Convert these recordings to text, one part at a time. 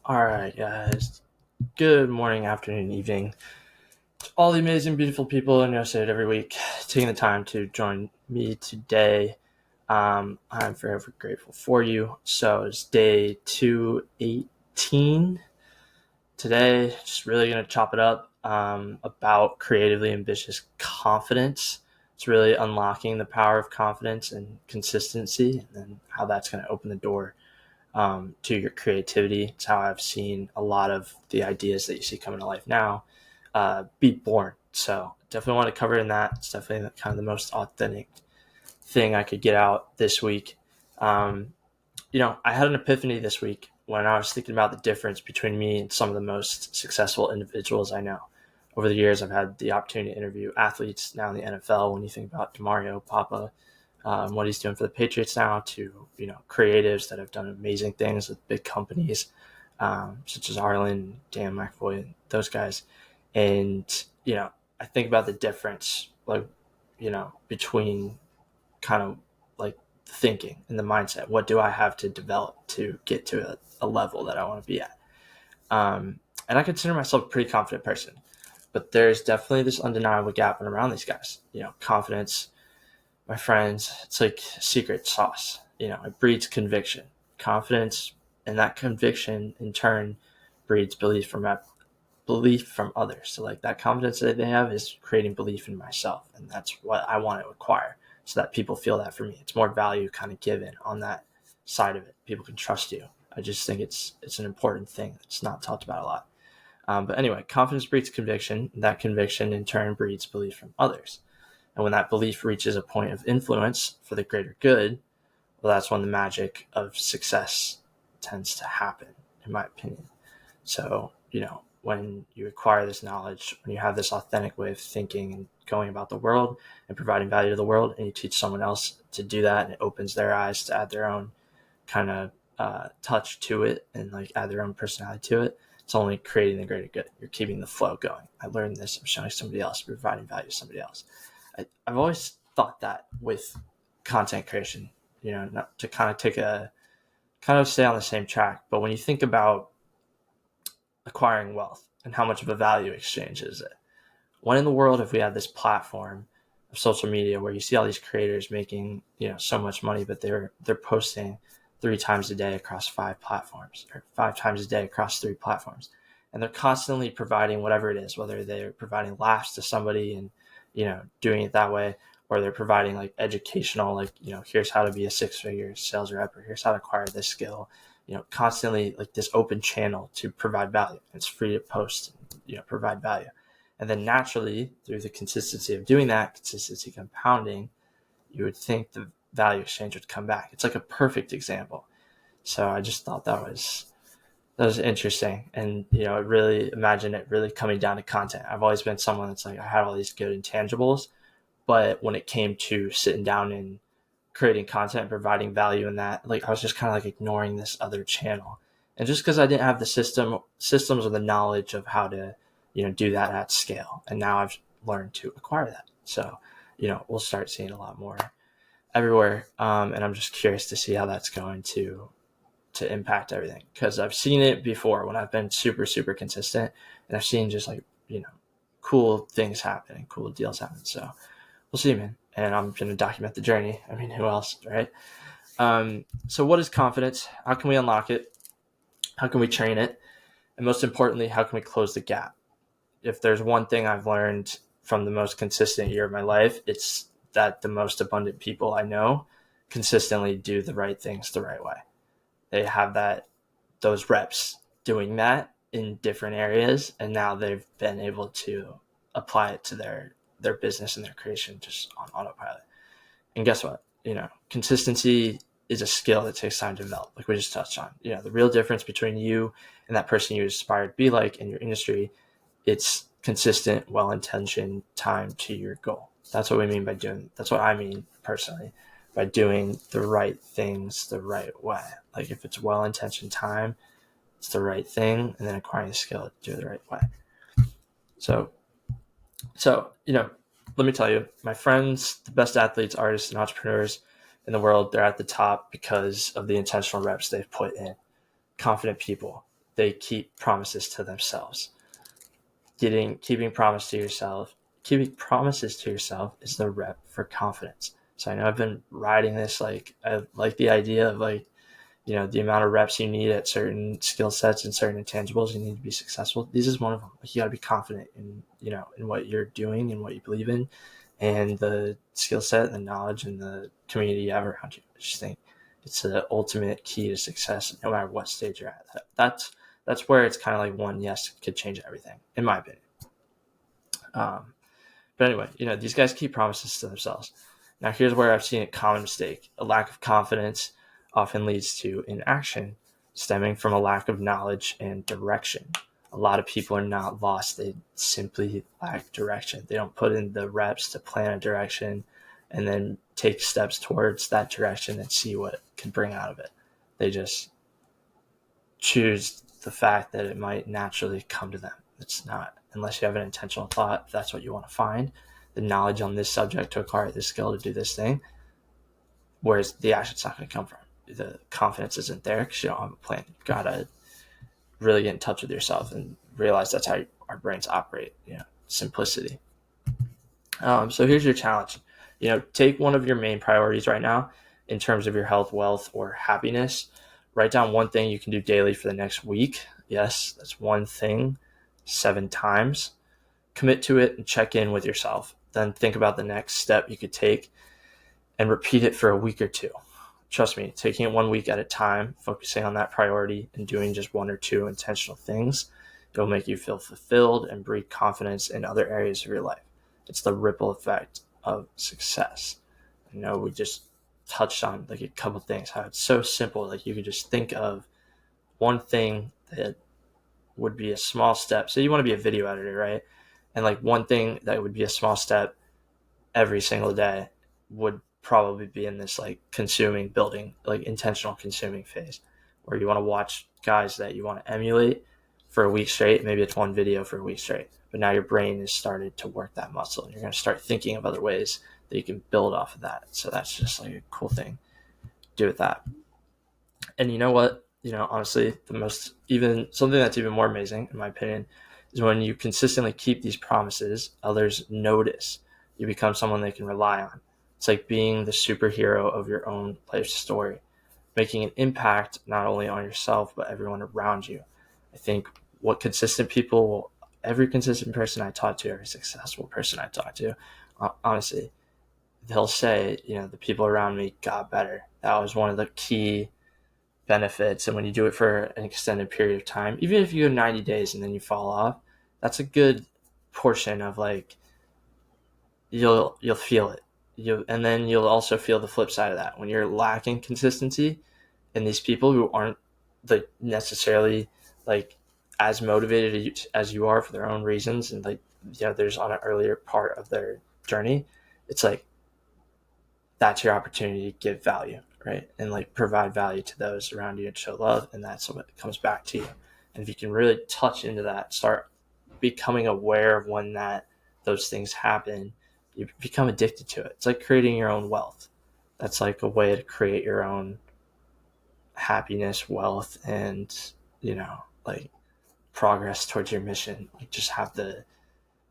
All right, guys. Good morning, afternoon, evening. To all the amazing, beautiful people, and I say it every week, taking the time to join me today. I'm forever grateful for you. So it's day 218 today. Just really going to chop it up about creatively ambitious confidence. It's really unlocking the power of confidence and consistency, and then how that's going to open the door to your creativity. It's how I've seen a lot of the ideas that you see coming to life now be born. So definitely want to cover in that. It's definitely kind of the most authentic thing I could get out this week. I had an epiphany this week when I was thinking about the difference between me and some of the most successful individuals I know. Over the years, I've had the opportunity to interview athletes now in the NFL. When you think about DeMario Papa, what he's doing for the Patriots now, to creatives that have done amazing things with big companies, such as Arlen, Dan McAvoy, and those guys. And I think about the difference, between kind of like thinking and the mindset. What do I have to develop to get to a level that I want to be at? And I consider myself a pretty confident person, but there's definitely this undeniable gap around these guys. Confidence, my friends, it's like secret sauce. It breeds conviction, confidence, and that conviction in turn breeds belief from others. So like that confidence that they have is creating belief in myself, and that's what I want to acquire, so that people feel that for me. It's more value kind of given on that side of it. People can trust you. I just think it's an important thing that's not talked about a lot. But anyway, confidence breeds conviction. That conviction in turn breeds belief from others. And when that belief reaches a point of influence for the greater good, well, that's when the magic of success tends to happen, in my opinion. So, when you acquire this knowledge, when you have this authentic way of thinking and going about the world and providing value to the world, and you teach someone else to do that, and it opens their eyes to add their own kind of touch to it and like add their own personality to it, it's only creating the greater good. You're keeping the flow going. I learned this. I'm showing somebody else, providing value to somebody else. I've always thought that with content creation, not to kind of stay on the same track. But when you think about acquiring wealth and how much of a value exchange is it? When in the world have we had this platform of social media where you see all these creators making, so much money, but they're posting 3 times a day across 5 platforms, or 5 times a day across 3 platforms. And they're constantly providing whatever it is, whether they're providing laughs to somebody and, doing it that way, or they're providing like educational, like, here's how to be a 6-figure sales rep, or here's how to acquire this skill, constantly like this open channel to provide value. It's free to post, and, provide value. And then naturally, through the consistency of doing that, consistency compounding, you would think the value exchange would come back. It's like a perfect example. So I just thought that was interesting. And, I really imagine it really coming down to content. I've always been someone that's like, I had all these good intangibles, but when it came to sitting down and creating content and providing value in that, like I was just kind of like ignoring this other channel. And just because I didn't have the systems or the knowledge of how to, do that at scale. And now I've learned to acquire that. So, we'll start seeing a lot more everywhere. And I'm just curious to see how that's going to impact everything, because I've seen it before when I've been super, super consistent, and I've seen just like, cool things happen and cool deals happen. So we'll see, man. And I'm going to document the journey. I mean, who else, right? So what is confidence? How can we unlock it? How can we train it? And most importantly, how can we close the gap? If there's one thing I've learned from the most consistent year of my life, it's that the most abundant people I know consistently do the right things the right way. They have those reps doing that in different areas, and now they've been able to apply it to their business and their creation just on autopilot. And guess what? Consistency is a skill that takes time to develop, like we just touched on. The real difference between you and that person you aspire to be like in your industry, it's consistent, well-intentioned time to your goal. That's what I mean personally by doing the right things the right way. Like if it's well-intentioned time, it's the right thing, and then acquiring the skill to do it the right way. So, let me tell you, my friends, the best athletes, artists, and entrepreneurs in the world, they're at the top because of the intentional reps they've put in. Confident people, they keep promises to themselves. Keeping promises to yourself is the rep for confidence. So I know I've been riding this, like, I like the idea of, like, the amount of reps you need at certain skill sets and certain intangibles you need to be successful. This is one of them. Like, you got to be confident in, in what you're doing and what you believe in, and the skill set and the knowledge and the community you have around you. I just think it's the ultimate key to success, no matter what stage you're at. That's where it's kind of like one yes could change everything, in my opinion. But anyway, these guys keep promises to themselves. Now, here's where I've seen a common mistake. A lack of confidence often leads to inaction, stemming from a lack of knowledge and direction. A lot of people are not lost. They simply lack direction. They don't put in the reps to plan a direction and then take steps towards that direction and see what it can bring out of it. They just choose the fact that it might naturally come to them. It's not, unless you have an intentional thought, if that's what you want to find, the knowledge on this subject to acquire this skill to do this thing, whereas the action's not going to come from. The confidence isn't there because you don't have a plan. You've got to really get in touch with yourself and realize that's how our brains operate, simplicity. So here's your challenge. Take one of your main priorities right now in terms of your health, wealth, or happiness. Write down one thing you can do daily for the next week. Yes, that's one thing, 7 times. Commit to it and check in with yourself. Then think about the next step you could take and repeat it for a week or 2. Trust me, taking it 1 week at a time, focusing on that priority and doing just 1 or 2 intentional things, it'll make you feel fulfilled and breed confidence in other areas of your life. It's the ripple effect of success. We just touched on like a couple things, how it's so simple. Like, you could just think of one thing that would be a small step. So you want to be a video editor, right? And like one thing that would be a small step every single day would probably be in this like building, like intentional consuming phase, where you want to watch guys that you want to emulate for a week straight. Maybe it's one video for a week straight, but now your brain has started to work that muscle and you're going to start thinking of other ways that you can build off of that. So that's just like a cool thing to do with that. And you know what? Honestly, something that's even more amazing, in my opinion, is when you consistently keep these promises, others notice. You become someone they can rely on. It's like being the superhero of your own life story, making an impact not only on yourself, but everyone around you. I think every consistent person I talk to, every successful person I talk to, honestly, they'll say, the people around me got better. That was one of the key benefits. And when you do it for an extended period of time, even if you go 90 days and then you fall off, that's a good portion of like, you'll feel it. And then you'll also feel the flip side of that. When you're lacking consistency, and these people who aren't like necessarily like as motivated as you are for their own reasons, and like, there's on an earlier part of their journey, it's like, that's your opportunity to give value, right? And like provide value to those around you and show love. And that's what comes back to you. And if you can really touch into that, start becoming aware of when those things happen, you become addicted to it. It's like creating your own wealth. That's like a way to create your own happiness, wealth, and, like progress towards your mission. Like, just have the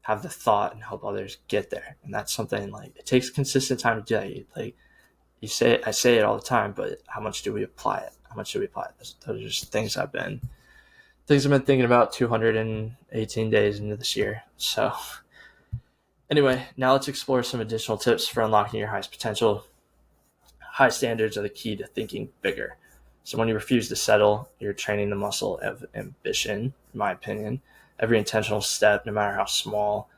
thought and help others get there. And that's something like, it takes consistent time to do that. Like I say it all the time, but how much do we apply it? Those are just things I've been thinking about 218 days into this year. So anyway, now let's explore some additional tips for unlocking your highest potential. High standards are the key to thinking bigger. So when you refuse to settle, you're training the muscle of ambition, in my opinion. Every intentional step, no matter how small,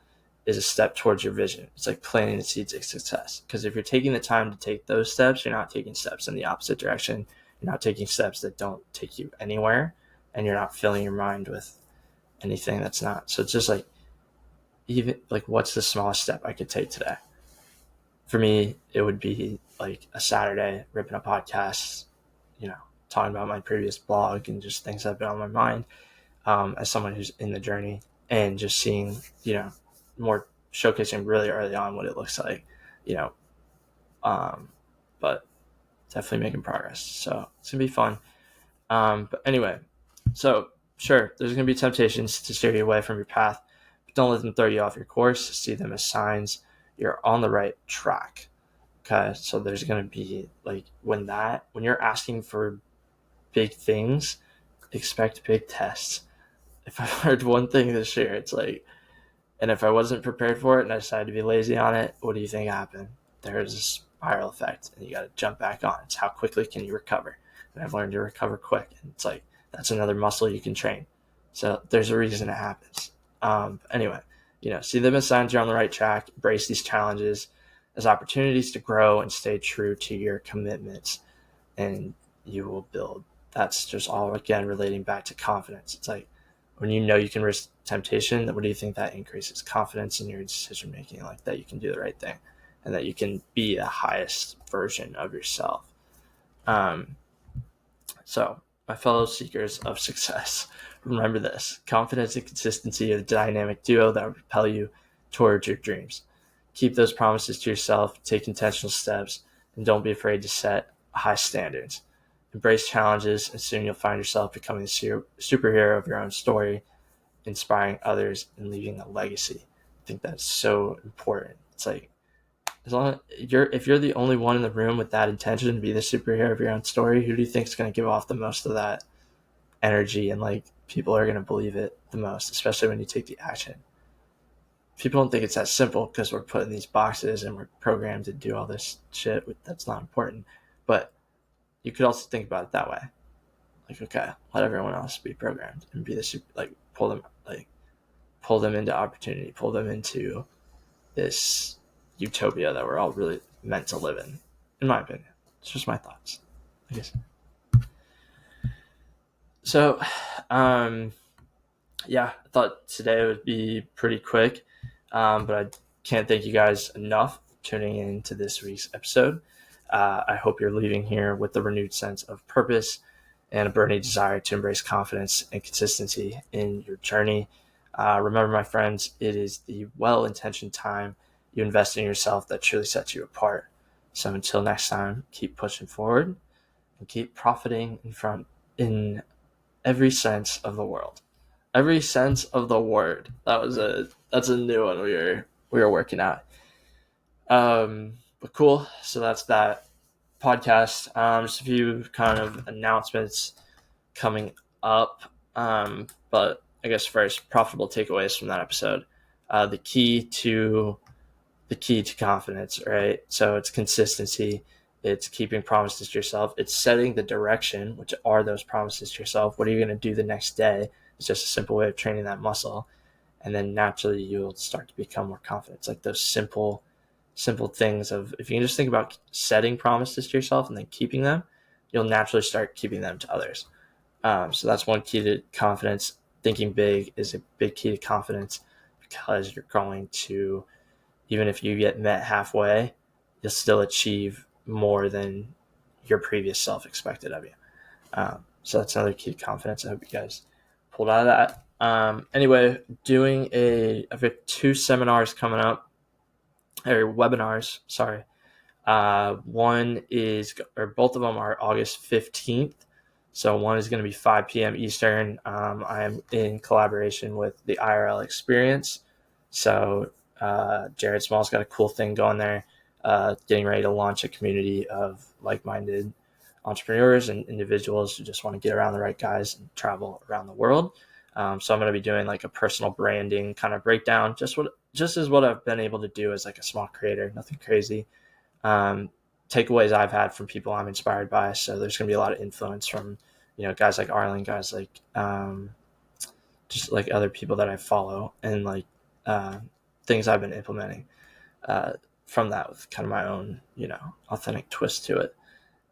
is a step towards your vision. It's like planting the seeds of success. Because if you're taking the time to take those steps, you're not taking steps in the opposite direction. You're not taking steps that don't take you anywhere. And you're not filling your mind with anything that's not. So it's just like, even like, what's the smallest step I could take today? For me, it would be like a Saturday, ripping a podcast, talking about my previous blog and just things that have been on my mind, as someone who's in the journey, and just seeing, more showcasing really early on what it looks like, but definitely making progress. So it's gonna be fun. But anyway, so Sure, there's going to be temptations to steer you away from your path, but don't let them throw you off your course. See them as signs you're on the right track. Okay, so there's going to be like when you're asking for big things, expect big tests. If I've learned one thing this year, it's like, and if I wasn't prepared for it and I decided to be lazy on it, what do you think happened? There's a spiral effect, and you got to jump back on. It's how quickly can you recover? And I've learned to recover quick. And it's like, that's another muscle you can train. So there's a reason it happens. Anyway, see them as signs you're on the right track. Embrace these challenges as opportunities to grow and stay true to your commitments, and you will build. That's just all, again, relating back to confidence. It's like when you know you can risk temptation, what do you think that increases? Confidence in your decision making, like that you can do the right thing and that you can be the highest version of yourself. So my fellow seekers of success, remember this: confidence and consistency are the dynamic duo that will propel you towards your dreams. Keep those promises to yourself, take intentional steps, and don't be afraid to set high standards. Embrace challenges, and soon you'll find yourself becoming the superhero of your own story, inspiring others and leaving a legacy. I think that's so important. It's like, as long as if you're the only one in the room with that intention to be the superhero of your own story, who do you think is going to give off the most of that energy, and like people are going to believe it the most, especially when you take the action? People don't think it's that simple because we're put in these boxes and we're programmed to do all this shit that's not important. But you could also think about it that way. Like, okay, let everyone else be programmed and be the super, pull them into opportunity, pull them into this utopia that we're all really meant to live in my opinion. It's just my thoughts, I guess. So, I thought today would be pretty quick, but I can't thank you guys enough for tuning in to this week's episode. I hope you're leaving here with a renewed sense of purpose and a burning desire to embrace confidence and consistency in your journey. Remember, my friends, it is the well-intentioned time you invest in yourself that truly sets you apart. So until next time, keep pushing forward and keep profiting in every sense of the world. Every sense of the word. That's a new one we were working out. But cool. So that's that podcast. Just a few kind of announcements coming up. But I guess first, profitable takeaways from that episode. The key to confidence, right? So it's consistency. It's keeping promises to yourself. It's setting the direction, which are those promises to yourself. What are you going to do the next day? It's just a simple way of training that muscle. And then naturally you'll start to become more confident. It's like those simple things of, if you can just think about setting promises to yourself and then keeping them, you'll naturally start keeping them to others. So that's one key to confidence. Thinking big is a big key to confidence, because you're going to, even if you get met halfway, you'll still achieve more than your previous self expected of you. So that's another key to confidence. I hope you guys pulled out of that. Anyway, I've got 2 seminars coming up, or webinars, sorry. Both of them are August 15th. So one is going to be 5 p.m. Eastern. I am in collaboration with the IRL Experience. So Jared Small's got a cool thing going there, getting ready to launch a community of like-minded entrepreneurs and individuals who just want to get around the right guys and travel around the world. So I'm going to be doing like a personal branding kind of breakdown, just as what I've been able to do as like a small creator, nothing crazy. Takeaways I've had from people I'm inspired by. So there's going to be a lot of influence from, guys like Arlen, guys like, just like other people that I follow, and like, things I've been implementing, from that with kind of my own, authentic twist to it.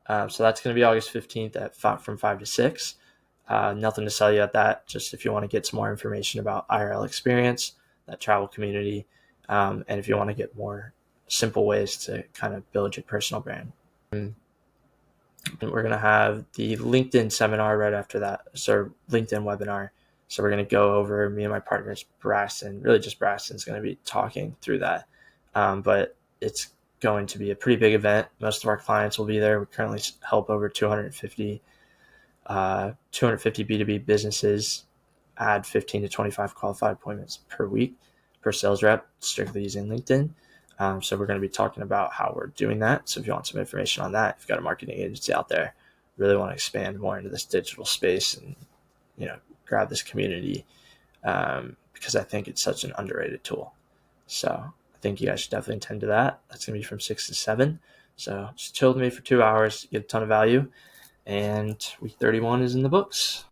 So that's going to be August 15th from 5 to 6. Nothing to sell you at that. Just if you want to get some more information about IRL Experience, that travel community, and if you want to get more simple ways to kind of build your personal brand. And we're going to have the LinkedIn seminar right after that. So LinkedIn webinar. So we're going to go over, me and my partners, Braxton, really just Braxton's going to be talking through that. But it's going to be a pretty big event. Most of our clients will be there. We currently help over 250 B2B businesses add 15 to 25 qualified appointments per week per sales rep, strictly using LinkedIn. So we're going to be talking about how we're doing that. So if you want some information on that, if you've got a marketing agency out there, really want to expand more into this digital space and, grab this community, because I think it's such an underrated tool. So I think you guys should definitely attend to that. That's going to be from 6 to 7. So just chill with me for 2 hours, get a ton of value. And week 31 is in the books.